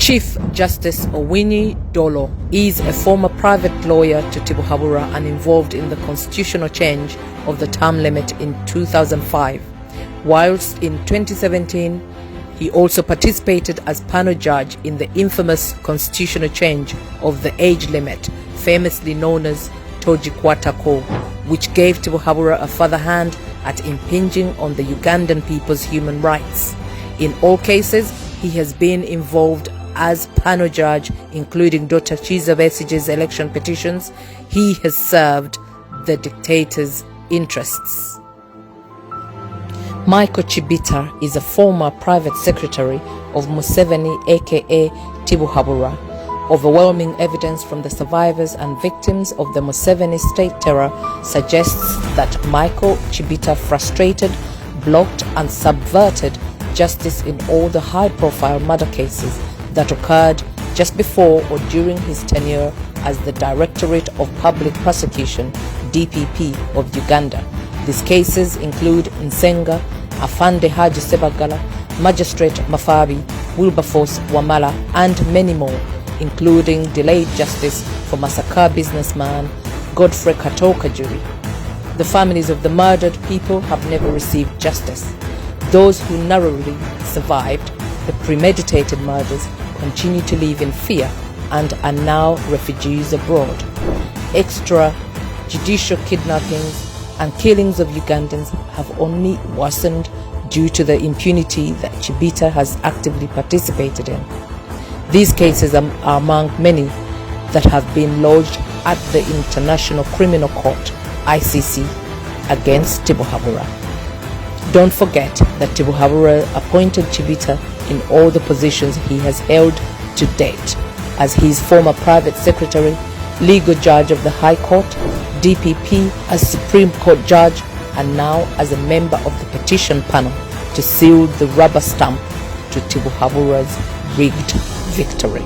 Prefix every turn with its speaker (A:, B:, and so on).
A: Chief Justice Owini Dolo is a former private lawyer to Tibuhaburwa and involved in the constitutional change of the term limit in 2005. Whilst in 2017, he also participated as panel judge in the infamous constitutional change of the age limit, famously known as Togikwatako, which gave Tibuhaburwa a further hand at impinging on the Ugandan people's human rights. In all cases, he has been involved as panel judge, including Dr. Kizza Besigye's election petitions. He has served the dictator's interests. Michael Chibita is a former private secretary of Museveni aka Tibuhaburwa. Overwhelming evidence from the survivors and victims of the Museveni state terror suggests that Michael Chibita frustrated, blocked and subverted justice in all the high-profile murder cases that occurred just before or during his tenure as the Directorate of Public Prosecution (DPP) of Uganda. These cases include Nsenga, Afande Haji Sebagala, Magistrate Mafabi, Wilberforce Wamala and many more, including delayed justice for Masaka businessman Godfrey Katoka jury. The families of the murdered people have never received justice. Those who narrowly survived the premeditated murders continue to live in fear and are now refugees abroad. Extrajudicial kidnappings and killings of Ugandans have only worsened due to the impunity that Chibita has actively participated in. These cases are among many that have been lodged at the International Criminal Court (ICC) against Tibuhaburwa. Don't forget that Tibuhaburwa appointed Chibita in all the positions he has held to date, as his former private secretary, legal judge of the High Court, DPP as Supreme Court judge, and now as a member of the petition panel to seal the rubber stamp to Tibuhaburwa's rigged victory.